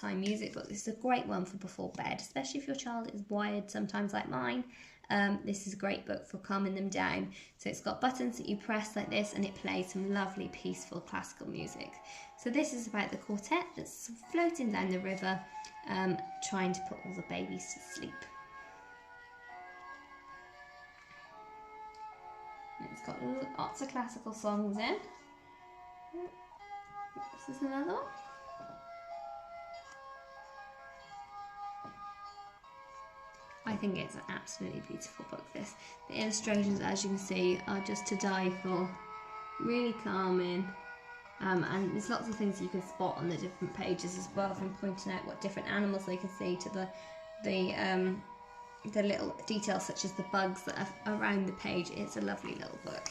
bedtime music book. This is a great one for before bed, especially if your child is wired sometimes like mine. This is a great book for calming them down. So it's got buttons that you press like this, and it plays some lovely peaceful classical music. So this is about the quartet that's floating down the river, trying to put all the babies to sleep. It's got lots of classical songs in. This is another one. I think it's an absolutely beautiful book, this. The illustrations, as you can see, are just to die for. Really calming. And there's lots of things you can spot on the different pages as well, from pointing out what different animals they can see to the little details such as the bugs that are around the page. It's a lovely little book.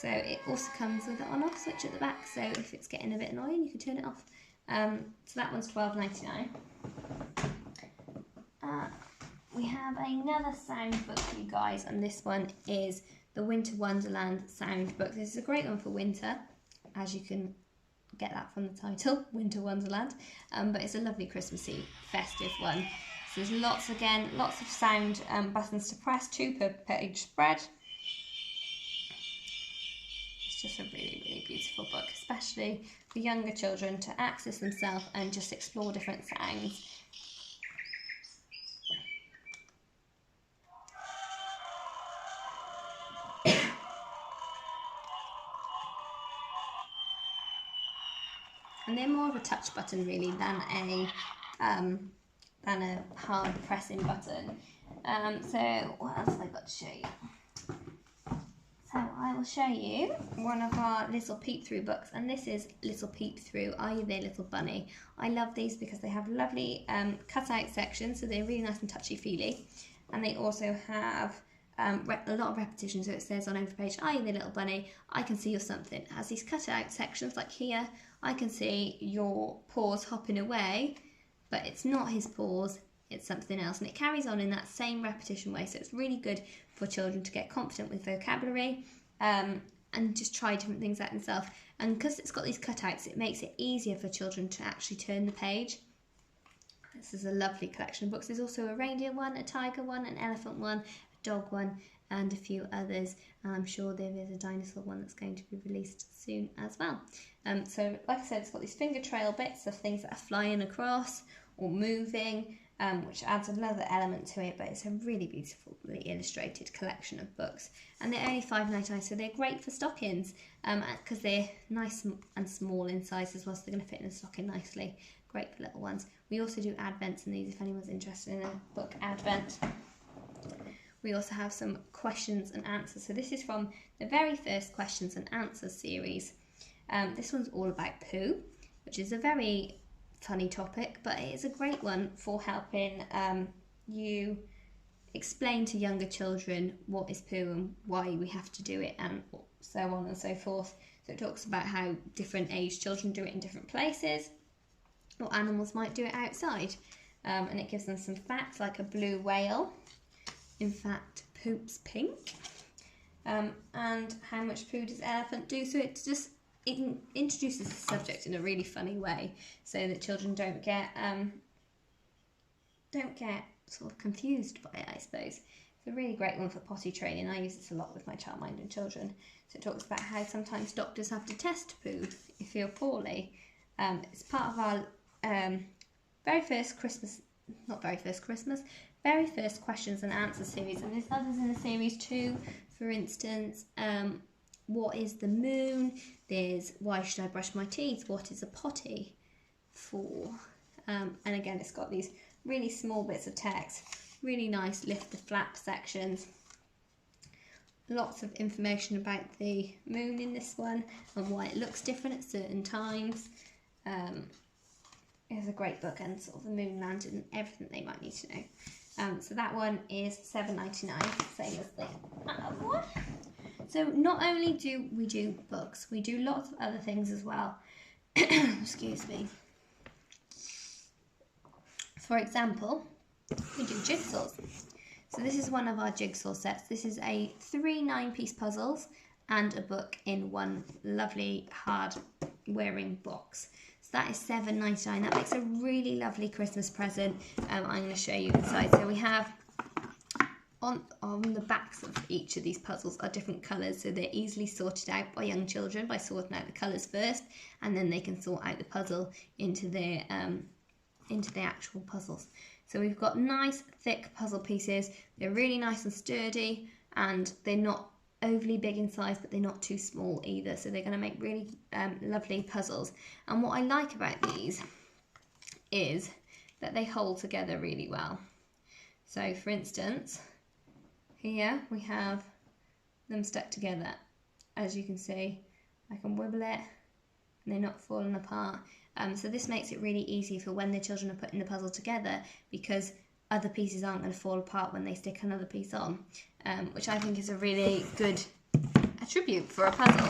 So it also comes with an on-off switch at the back, so if it's getting a bit annoying, you can turn it off. So that one's $12.99. We have another sound book for you guys, and this one is the Winter Wonderland sound book. This is a great one for winter, as you can get that from the title, Winter Wonderland. But it's a lovely Christmassy, festive one. So there's lots of sound buttons to press, 2 per page spread. It's just a really, really beautiful book, especially for younger children to access themselves and just explore different sounds. And they're more of a touch button really than a hard pressing button. So what else have I got to show you? So I will show you one of our Little Peep Through books, and this is Little Peep Through, Are You There Little Bunny? I love these because they have lovely cut out sections, so they're really nice and touchy feely, and they also have a lot of repetition. So it says on every page, Are you the little bunny? I can see your something. It has these cut out sections, like here, I can see your paws hopping away, but it's not his paws, it's something else. And it carries on in that same repetition way. So it's really good for children to get confident with vocabulary and just try different things out themselves. And because it's got these cutouts, it makes it easier for children to actually turn the page. This is a lovely collection of books. There's also a reindeer one, a tiger one, an elephant one, a dog one, and a few others. And I'm sure there is a dinosaur one that's going to be released soon as well. So like I said, it's got these finger trail bits of things that are flying across or moving, which adds another element to it, but it's a really beautifully illustrated collection of books. And they're only $5.99, so they're great for stockings, because they're nice and small in size as well, so they're going to fit in a stocking nicely. Great for little ones. We also do advents in these if anyone's interested in a book advent. We also have some questions and answers. So this is from the very first questions and answers series. This one's all about poo, which is a very funny topic, but it is a great one for helping you explain to younger children what is poo and why we have to do it, and so on and so forth. So it talks about how different age children do it in different places, or animals might do it outside. And it gives them some facts, like a blue whale, in fact, poops pink. And how much poo does an elephant do? So it introduces the subject in a really funny way, so that children don't get sort of confused by it, I suppose. It's a really great one for potty training. I use this a lot with my childminding children. So it talks about how sometimes doctors have to test poo if you feel poorly. It's part of our very first questions and answers series, and there's others in the series too. For instance, what is the moon? There's why should I brush my teeth? What is a potty for? And again, it's got these really small bits of text, really nice lift the flap sections. Lots of information about the moon in this one and why it looks different at certain times. It's a great book, and sort of the moon landing and everything they might need to know. So that one is $7.99, same as the other one. So not only do we do books, we do lots of other things as well. Excuse me. For example, we do jigsaws. So this is one of our jigsaw sets. This is 3 9-piece puzzles and a book in one lovely hard wearing box. So that is $7.99. That makes a really lovely Christmas present. I'm going to show you inside. So we have on the backs of each of these puzzles are different colours, so they're easily sorted out by young children by sorting out the colours first, and then they can sort out the puzzle into the actual puzzles. So we've got nice thick puzzle pieces. They're really nice and sturdy, and they're not overly big in size, but they're not too small either, so they're going to make really lovely puzzles. And what I like about these is that they hold together really well. So for instance, here we have them stuck together. As you can see, I can wibble it and they're not falling apart. So this makes it really easy for when the children are putting the puzzle together, because other pieces aren't going to fall apart when they stick another piece on, which I think is a really good attribute for a puzzle,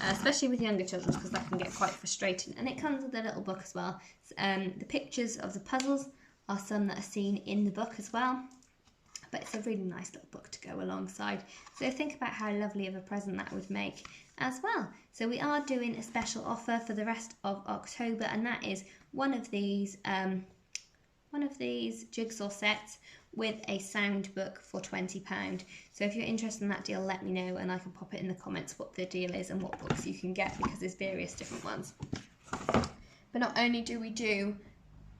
especially with younger children, because that can get quite frustrating. And it comes with a little book as well. The pictures of the puzzles are some that are seen in the book as well, but it's a really nice little book to go alongside. So think about how lovely of a present that would make as well. So we are doing a special offer for the rest of October, and that is one of these jigsaw sets with a sound book for £20. So if you're interested in that deal, let me know and I can pop it in the comments what the deal is and what books you can get, because there's various different ones. But not only do we do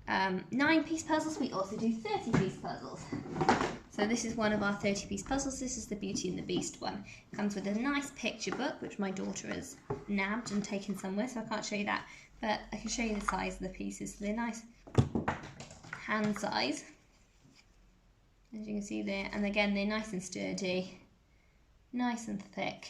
9-piece puzzles, we also do 30-piece puzzles. So this is one of our 30-piece puzzles. This is the Beauty and the Beast one. It comes with a nice picture book, which my daughter has nabbed and taken somewhere, so I can't show you that. But I can show you the size of the pieces. So they're nice hand size, as you can see there. And again, they're nice and sturdy, nice and thick,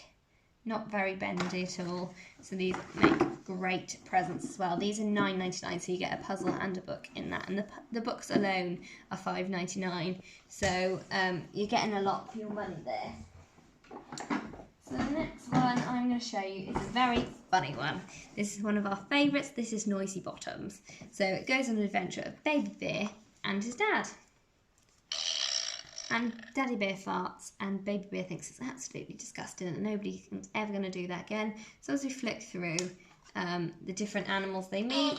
not very bendy at all. So these make great presents as well. These are $9.99, so you get a puzzle and a book in that. And the books alone are $5.99, so you're getting a lot for your money there. So the next one I'm going to show you is a very funny one. This is one of our favourites. This is Noisy Bottoms. So it goes on an adventure of Baby Bear and his dad. And Daddy Bear farts, and Baby Bear thinks it's absolutely disgusting and nobody's ever going to do that again. So as we flick through, the different animals they meet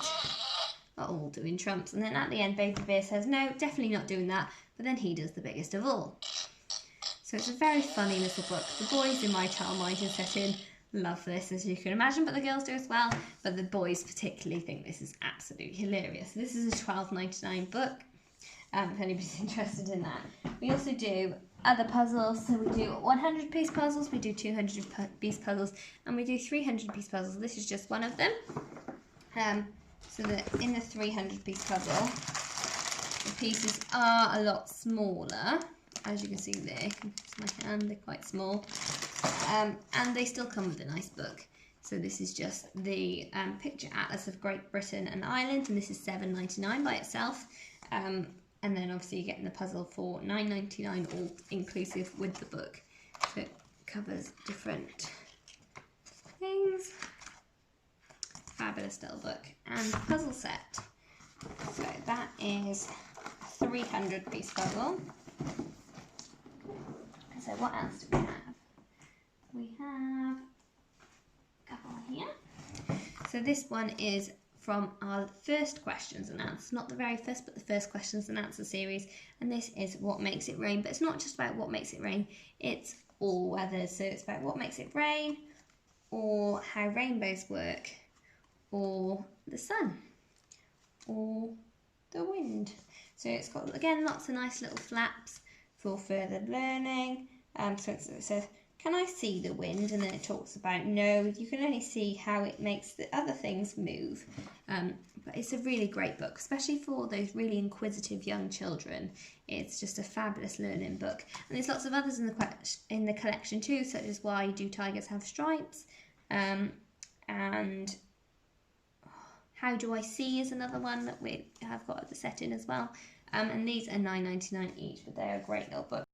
are all doing trumps. And then at the end, Baby Bear says, no, definitely not doing that. But then he does the biggest of all. So it's a very funny little book. The boys in my childminding setting love this, as you can imagine, but the girls do as well. But the boys particularly think this is absolutely hilarious. So this is a $12.99 book. If anybody's interested in that. We also do other puzzles, so we do 100-piece puzzles, we do 200-piece puzzles, and we do 300-piece puzzles. This is just one of them. So that in the 300-piece puzzle, the pieces are a lot smaller. As you can see there, it's my hand, they're quite small. And they still come with a nice book. So this is just the picture atlas of Great Britain and Ireland, and this is $7.99 by itself. And then obviously you're getting the puzzle for $9.99 all inclusive with the book. So it covers different things. Fabulous little book. And puzzle set. So that is a 300-piece puzzle. So what else do we have? We have a couple here. So this one is from our first questions and answers, not the very first, but the first questions and answer series. And this is what makes it rain, but it's not just about what makes it rain, it's all weather. So it's about what makes it rain, or how rainbows work, or the sun, or the wind. So it's got, again, lots of nice little flaps for further learning. So it says, can I see the wind? And then it talks about, no, you can only see how it makes the other things move. But it's a really great book, especially for those really inquisitive young children. It's just a fabulous learning book. And there's lots of others in the collection too, such as Why Do Tigers Have Stripes? And How Do I See is another one that we have got at the setting as well. And these are $9.99 each, but they are great little books.